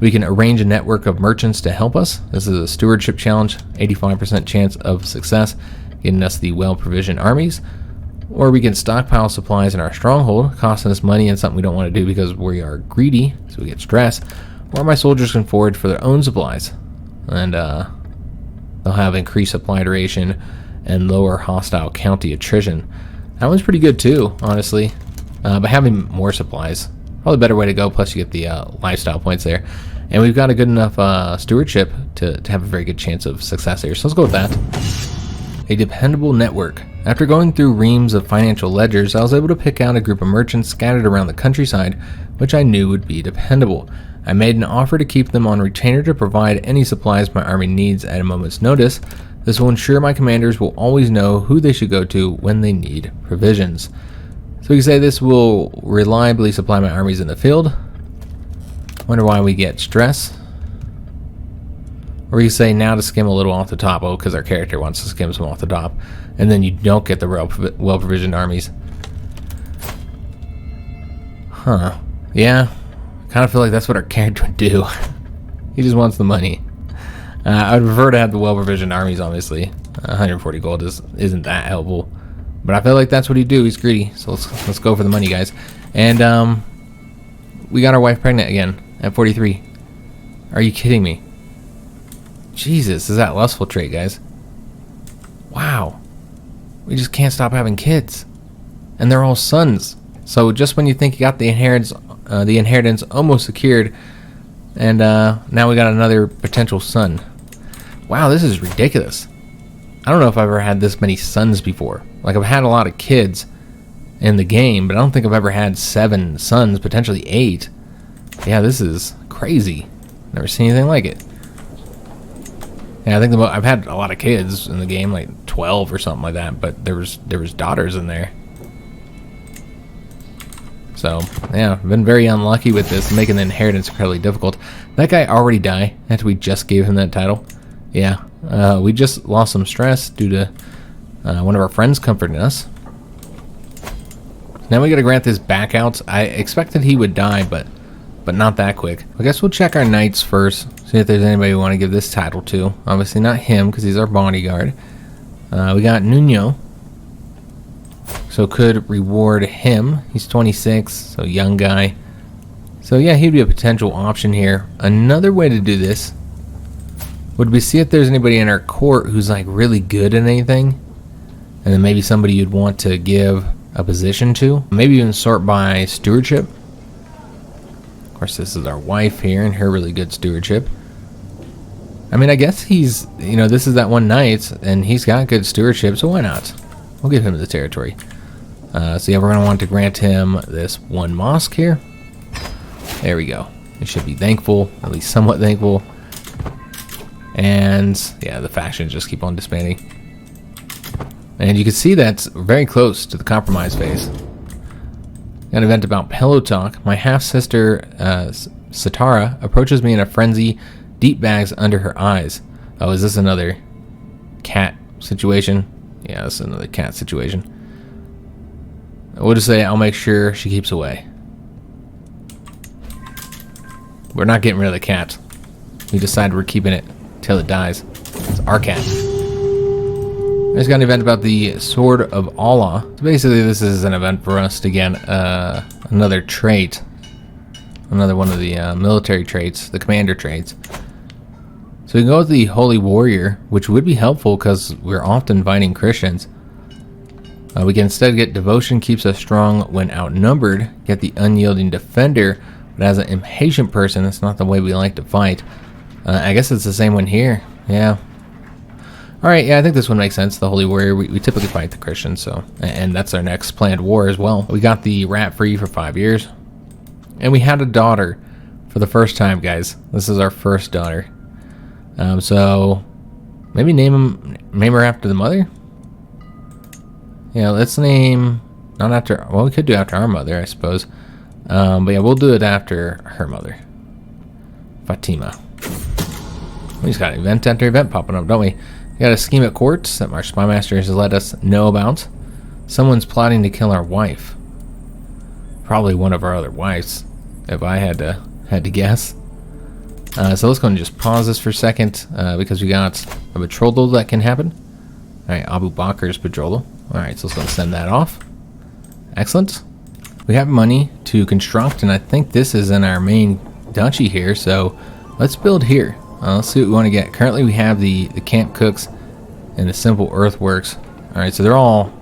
We can arrange a network of merchants to help us. This is a stewardship challenge, 85% chance of success, getting us the well-provisioned armies. Or we can stockpile supplies in our stronghold, costing us money and something we don't want to do because we are greedy, so we get stressed. Or my soldiers can forage for their own supplies, and they'll have increased supply duration and lower hostile county attrition. That one's pretty good too, honestly. But having more supplies, probably a better way to go. Plus, you get the lifestyle points there, and we've got a good enough stewardship to have a very good chance of success here. So let's go with that. A dependable network. After going through reams of financial ledgers, I was able to pick out a group of merchants scattered around the countryside, which I knew would be dependable. I made an offer to keep them on retainer to provide any supplies my army needs at a moment's notice. This will ensure my commanders will always know who they should go to when they need provisions. So we can say this will reliably supply my armies in the field. Wonder why we get stress. Or you say now to skim a little off the top. Oh, because our character wants to skim some off the top. And then you don't get the well-provisioned armies. Huh. Yeah. Kind of feel like that's what our character would do. He just wants the money. I would prefer to have the well-provisioned armies, obviously. 140 gold isn't that helpful. But I feel like that's what he'd do. He's greedy. So let's go for the money, guys. And we got our wife pregnant again at 43. Are you kidding me? Jesus, is that lustful trait, guys? Wow. We just can't stop having kids. And they're all sons. So just when you think you got the inheritance almost secured, and now we got another potential son. Wow, this is ridiculous. I don't know if I've ever had this many sons before. Like, I've had a lot of kids in the game, but I don't think I've ever had 7 sons, potentially 8. Yeah, this is crazy. Never seen anything like it. Yeah, I think I've had a lot of kids in the game, like 12 or something like that, but there was daughters in there. So, yeah, I've been very unlucky with this, making the inheritance incredibly difficult. That guy already died after we just gave him that title. Yeah, we just lost some stress due to one of our friends comforting us. Now we gotta grant this back out. I expected he would die, but not that quick. I guess we'll check our knights first, see if there's anybody we want to give this title to. Obviously not him, because he's our bodyguard. We got Nuno. So could reward him. He's 26, so young guy. So yeah, he'd be a potential option here. Another way to do this would be see if there's anybody in our court who's like really good at anything, and then maybe somebody you'd want to give a position to. Maybe even sort by stewardship. Of course, this is our wife here and her really good stewardship. I mean, I guess he's, this is that one knight, and he's got good stewardship, so why not? We'll give him the territory. So yeah, we're going to want to grant him this one mosque here. There we go. He should be thankful, at least somewhat thankful. And yeah, the factions just keep on disbanding. And you can see that's very close to the compromise phase. Got an event about pillow talk. My half-sister, Satara, approaches me in a frenzy, deep bags under her eyes. Oh, is this another cat situation? Yeah, this is another cat situation. We'll just say I'll make sure she keeps away. We're not getting rid of the cat. We decided we're keeping it till it dies. It's our cat. just got an event about the Sword of Allah. So basically, this is an event for us to get another trait. Another one of the military traits, the commander traits. So we can go with the Holy Warrior, which would be helpful because we're often fighting Christians. We can instead get Devotion, keeps us strong when outnumbered. Get the Unyielding Defender, but as an impatient person, it's not the way we like to fight. I guess it's the same one here. Yeah. Alright, yeah, I think this one makes sense. The Holy Warrior, we typically fight the Christians, so... And that's our next planned war as well. We got the rat free for 5 years. And we had a daughter for the first time, guys. This is our first daughter. So... Maybe name her after the mother? Yeah, let's name... Not after... Well, we could do after our mother, I suppose. But yeah, we'll do it after her mother. Fatima. We just got event after event popping up, don't we? We got a scheme at courts that our spy master has let us know about. Someone's plotting to kill our wife. Probably one of our other wives, if I had to guess. So let's go and just pause this for a second, because we got a betrothal that can happen. Alright, Abu Bakr's betrothal. Alright, so let's go and send that off. Excellent. We have money to construct, and I think this is in our main duchy here, so let's build here. Let's see what we want to get. Currently we have the camp cooks and the simple earthworks. Alright, so they're all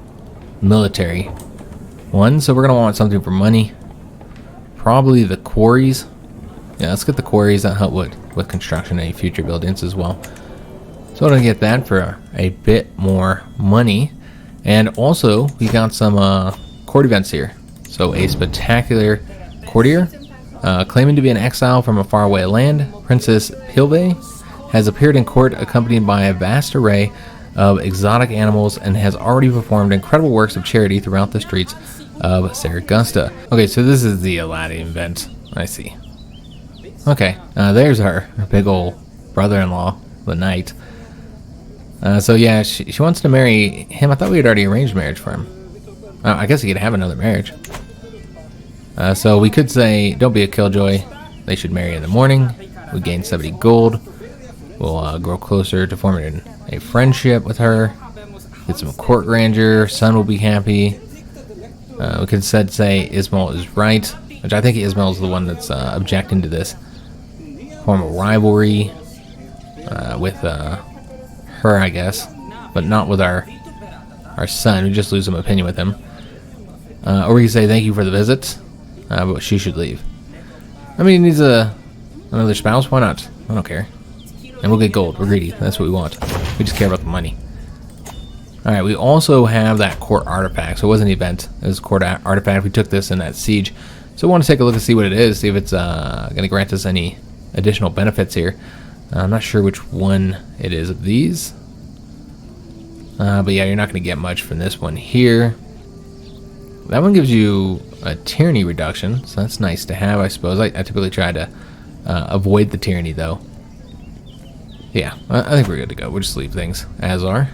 military ones, so we're going to want something for money. Probably the quarries. Yeah, let's get the quarries. That help with construction and future buildings as well. So we're going to get that for a bit more money. And also, we got some court events here. So a spectacular courtier. Claiming to be an exile from a faraway land, Princess Pilve has appeared in court accompanied by a vast array of exotic animals and has already performed incredible works of charity throughout the streets of Saraqustah. Okay, so this is the Aladdin event. I see. Okay, there's our big old brother-in-law, the knight. So yeah, she wants to marry him. I thought we had already arranged marriage for him. I guess he could have another marriage. So we could say, don't be a killjoy. They should marry in the morning. We gain 70 gold. We'll grow closer to forming a friendship with her. Get some court grandeur. Son will be happy. We could instead say Ismail is right, which I think Ismail is the one that's objecting to this. Form a rivalry with her, I guess, but not with our son. We just lose some opinion with him. Or we could say thank you for the visit. But she should leave. I mean, he needs another spouse. Why not? I don't care. And we'll get gold. We're greedy. That's what we want. We just care about the money. Alright, we also have that court artifact. So it wasn't an event. It was a court artifact. We took this in that siege. So I want to take a look and see what it is. See if it's going to grant us any additional benefits here. I'm not sure which one it is of these. But yeah, you're not going to get much from this one here. That one gives you a tyranny reduction, so that's nice to have, I suppose. I typically try to avoid the tyranny, though. Yeah, I think we're good to go. We'll just leave things as are.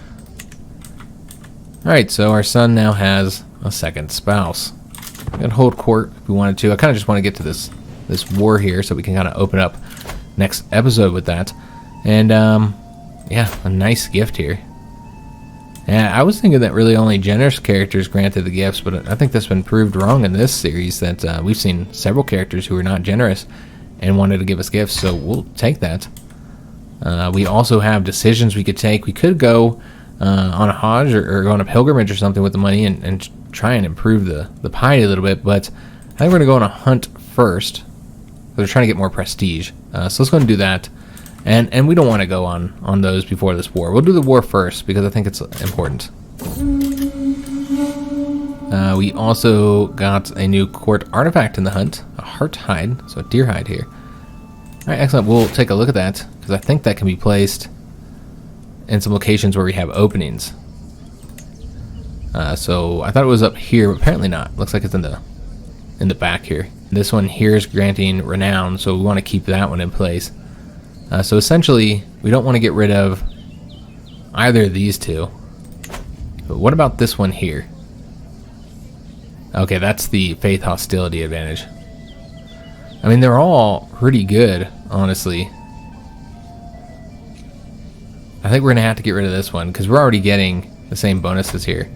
Alright, so our son now has a second spouse. We can hold court if we wanted to. I kind of just want to get to this war here so we can kind of open up next episode with that. And, yeah, a nice gift here. Yeah, I was thinking that really only generous characters granted the gifts, but I think that's been proved wrong in this series, that we've seen several characters who are not generous and wanted to give us gifts, so we'll take that. We also have decisions we could take. We could go on a Hajj or go on a pilgrimage or something with the money and try and improve the piety a little bit, but I think we're going to go on a hunt first. We're trying to get more prestige, so let's go and do that. And we don't want to go on those before this war. We'll do the war first because I think it's important. We also got a new court artifact in the hunt, a heart hide, so a deer hide here. Alright, excellent. We'll take a look at that because I think that can be placed in some locations where we have openings. So I thought it was up here, but apparently not. Looks like it's in the back here. This one here is granting renown, so we want to keep that one in place. So essentially, we don't want to get rid of either of these two. But what about this one here? Okay, that's the faith hostility advantage. I mean, they're all pretty good, honestly. I think we're going to have to get rid of this one, because we're already getting the same bonuses here.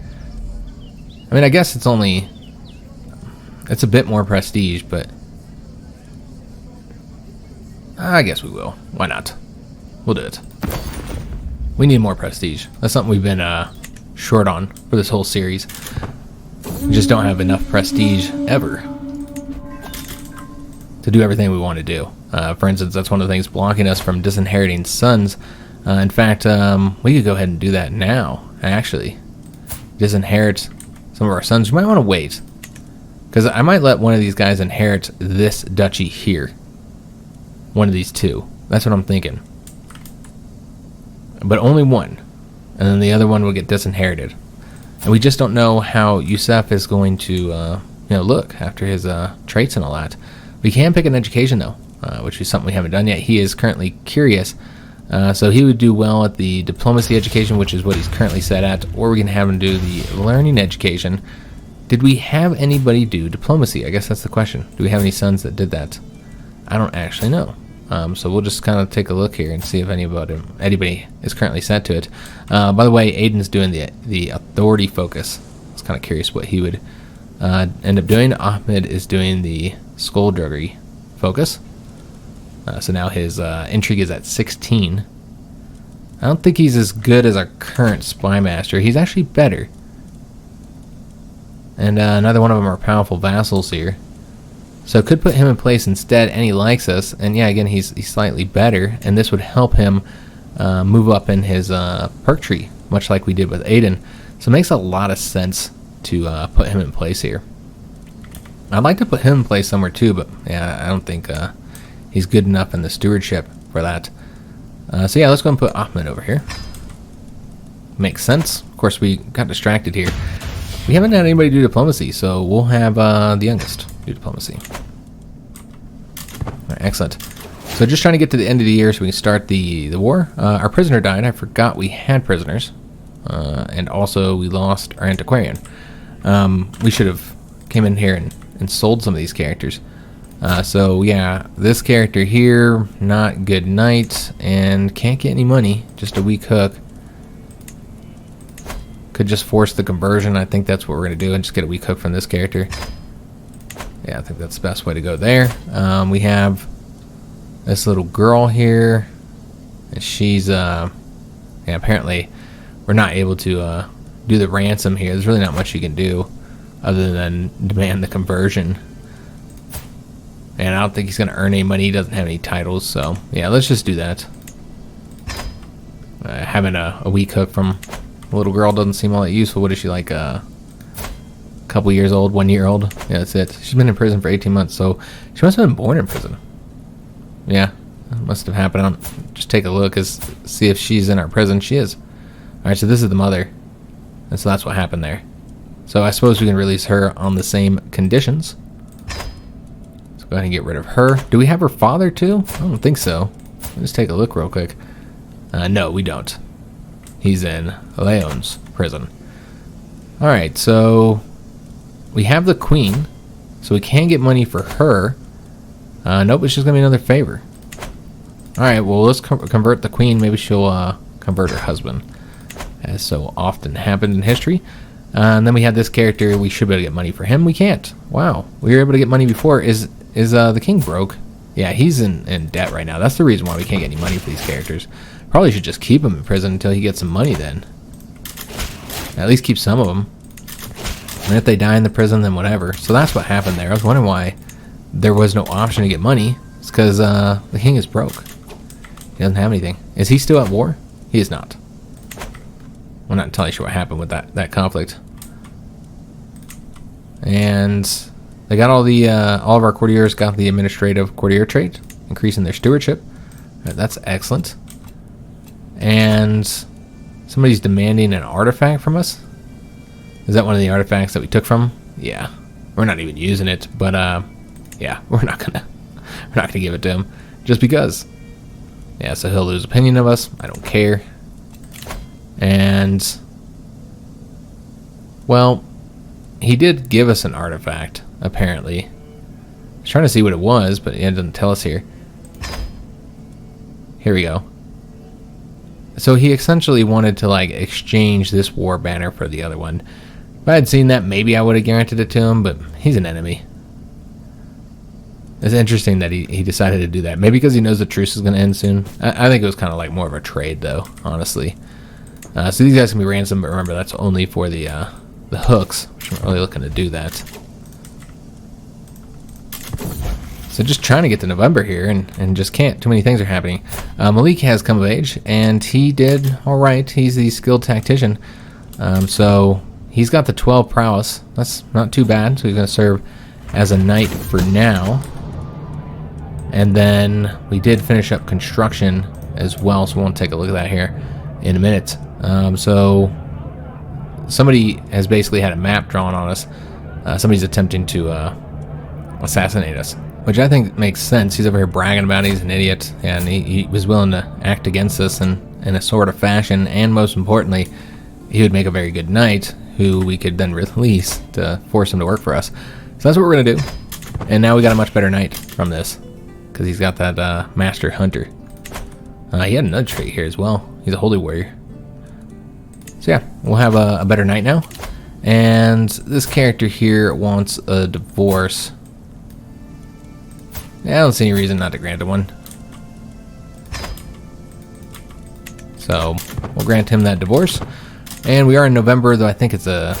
I mean, I guess it's a bit more prestige, but I guess we will. Why not? We'll do it. We need more prestige. That's something we've been short on for this whole series. We just don't have enough prestige ever to do everything we want to do. For instance, that's one of the things blocking us from disinheriting sons. In fact, we could go ahead and do that now, actually. Disinherit some of our sons. You might want to wait, because I might let one of these guys inherit this duchy here. One of these two. That's what I'm thinking. But only one. And then the other one will get disinherited. And we just don't know how Yusuf is going to look after his traits and all that. We can pick an education, though, which is something we haven't done yet. He is currently curious. So he would do well at the diplomacy education, which is what he's currently set at, or we can have him do the learning education. Did we have anybody do diplomacy? I guess that's the question. Do we have any sons that did that? I don't actually know. So we'll just kind of take a look here and see if anybody is currently set to it. By the way, Aiden's doing the authority focus. I was kind of curious what he would end up doing. Ahmed is doing the skullduggery focus. So now his intrigue is at 16. I don't think he's as good as our current spy master. He's actually better. And another one of them are powerful vassals here. So could put him in place instead, and he likes us. And yeah, again, he's slightly better, and this would help him move up in his perk tree, much like we did with Aiden. So it makes a lot of sense to put him in place here. I'd like to put him in place somewhere too, but yeah, I don't think he's good enough in the stewardship for that. So yeah, let's go and put Ahmed over here. Makes sense. Of course, we got distracted here. We haven't had anybody do diplomacy, so we'll have the youngest do diplomacy. All right, excellent. So just trying to get to the end of the year so we can start the war. Our prisoner died. I forgot we had prisoners. And also we lost our antiquarian. We should have came in here and sold some of these characters. So yeah, this character here, not good knight, and can't get any money, just a weak hook. Could just force the conversion. I think that's what we're going to do, and just get a weak hook from this character. Yeah, I think that's the best way to go there. We have this little girl here, and she's, apparently we're not able to do the ransom here. There's really not much you can do other than demand the conversion. And I don't think he's going to earn any money. He doesn't have any titles, so yeah, let's just do that. Having a weak hook from a little girl doesn't seem all that useful. What is she, like a couple years old, 1 year old? Yeah, that's it. She's been in prison for 18 months, so she must have been born in prison. Yeah, that must have happened. I'll just take a look, see if she's in our prison. She is. Alright, so this is the mother. And so that's what happened there. So I suppose we can release her on the same conditions. Let's go ahead and get rid of her. Do we have her father too? I don't think so. Let's take a look real quick. No, we don't. He's in Leon's prison. Alright, so we have the queen, so we can get money for her. Nope, it's just going to be another favor. Alright, well, let's convert the queen. Maybe she'll convert her husband, as so often happened in history. And then we have this character. We should be able to get money for him. We can't. Wow, we were able to get money before. Is the king broke? Yeah, he's in debt right now. That's the reason why we can't get any money for these characters. Probably should just keep him in prison until he gets some money then. At least keep some of them. And if they die in the prison, then whatever. So that's what happened there. I was wondering why there was no option to get money. It's because the king is broke. He doesn't have anything. Is he still at war? He is not. I'm not entirely sure what happened with that conflict. And they got all of our courtiers got the administrative courtier trait, increasing their stewardship. Right, that's excellent. And somebody's demanding an artifact from us. Is that one of the artifacts that we took from? Yeah, we're not even using it, but yeah, we're not gonna give it to him just because. Yeah, so he'll lose opinion of us. I don't care. And well, he did give us an artifact apparently. I was trying to see what it was, but it doesn't tell us here. Here we go. So he essentially wanted to like exchange this war banner for the other one. If I had seen that, maybe I would have granted it to him, but he's an enemy. It's interesting that he decided to do that. Maybe because he knows the truce is going to end soon. I think it was kind of like more of a trade, though, honestly. So these guys can be ransomed, but remember, that's only for the hooks, which I'm not really looking to do that. So just trying to get to November here, and just can't. Too many things are happening. Malik has come of age, and he did all right. He's the skilled tactician. So he's got the 12 prowess. That's not too bad. So he's going to serve as a knight for now. And then we did finish up construction as well, so we'll take a look at that here in a minute. So somebody has basically had a map drawn on us. Somebody's attempting to assassinate us, which I think makes sense. He's over here bragging about he's an idiot, and he was willing to act against us in a sort of fashion, and most importantly, he would make a very good knight who we could then release to force him to work for us. So that's what we're going to do. And now we got a much better knight from this, because he's got that master hunter. He had another trait here as well. He's a holy warrior. So yeah, we'll have a better knight now. And this character here wants a divorce. Yeah, I don't see any reason not to grant him one. So we'll grant him that divorce. And we are in November, though I think it's a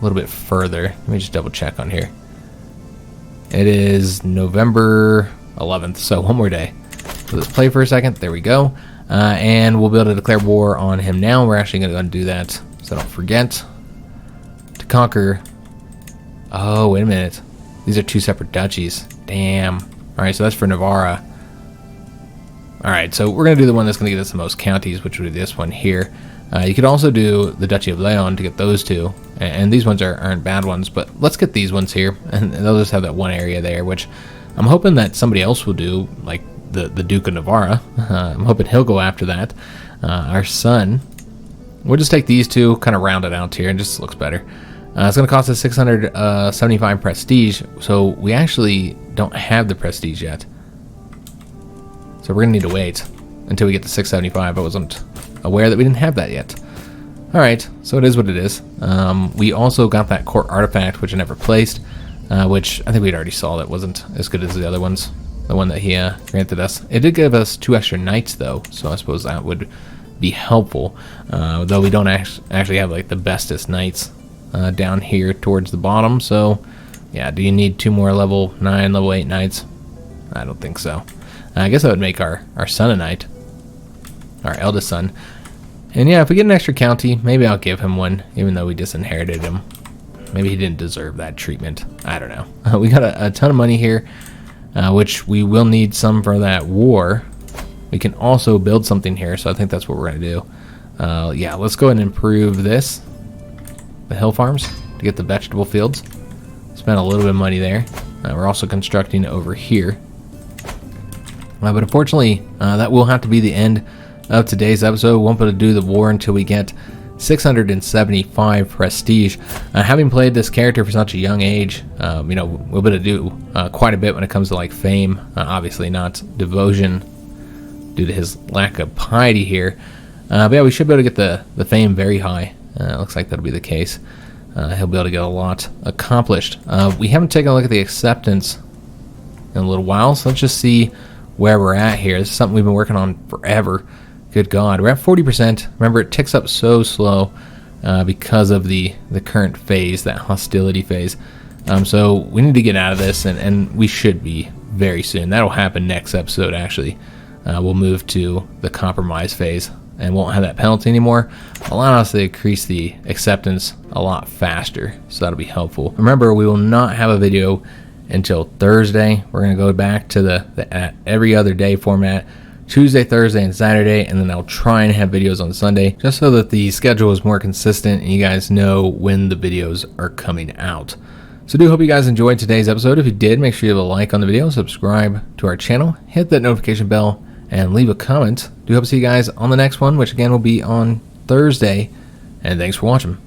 little bit further. Let me just double check on here. It is November 11th, so one more day. So let's play for a second. There we go. And we'll be able to declare war on him now. We're actually going to go and do that, so don't forget to conquer. Oh, wait a minute. These are two separate duchies. Damn. All right, so that's for Navarra. All right, so we're going to do the one that's going to get us the most counties, which would be this one here. You could also do the Duchy of Leon to get those two, and these ones aren't bad ones, but let's get these ones here, and they'll just have that one area there, which I'm hoping that somebody else will do, like the Duke of Navarra. I'm hoping he'll go after that. Our son. We'll just take these two, kind of round it out here, and just looks better. It's going to cost us 675 prestige, so we actually don't have the prestige yet. So we're going to need to wait until we get to 675. I wasn't aware that we didn't have that yet. Alright, so it is what it is. We also got that court artifact, which I never placed, which I think we'd already saw that wasn't as good as the other ones. The one that he granted us. It did give us 2 extra knights, though, so I suppose that would be helpful. Though we don't actually have like the bestest knights down here towards the bottom, so yeah, do you need 2 more level 9, level 8 knights? I don't think so. I guess that would make our son a knight. Our eldest son. And yeah, if we get an extra county, maybe I'll give him one, even though we disinherited him. Maybe he didn't deserve that treatment. I don't know. We got a ton of money here, which we will need some for that war. We can also build something here, so I think that's what we're going to do. Yeah, let's go ahead and improve this. The hill farms to get the vegetable fields. Spent a little bit of money there. We're also constructing over here. But unfortunately, that will have to be the end of today's episode. Won't be able to do the war until we get 675 prestige. Having played this character for such a young age, you know, we'll be able to do quite a bit when it comes to like fame. Obviously not devotion due to his lack of piety here. But yeah, we should be able to get the fame very high. Looks like that'll be the case. He'll be able to get a lot accomplished. We haven't taken a look at the acceptance in a little while, so let's just see where we're at here. This is something we've been working on forever. Good God, we're at 40%. Remember, it ticks up so slow because of the current phase, that hostility phase. So we need to get out of this, and we should be very soon. That'll happen next episode, actually. We'll move to the compromise phase and won't have that penalty anymore, allowing us to increase the acceptance a lot faster, so that'll be helpful. Remember, we will not have a video until Thursday. We're going to go back to the every other day format, Tuesday, Thursday, and Saturday, and then I'll try and have videos on Sunday, just so that the schedule is more consistent and you guys know when the videos are coming out. So do hope you guys enjoyed today's episode. If you did, make sure you have a like on the video, subscribe to our channel, hit that notification bell, and leave a comment. Do hope to see you guys on the next one, which again will be on Thursday, and thanks for watching.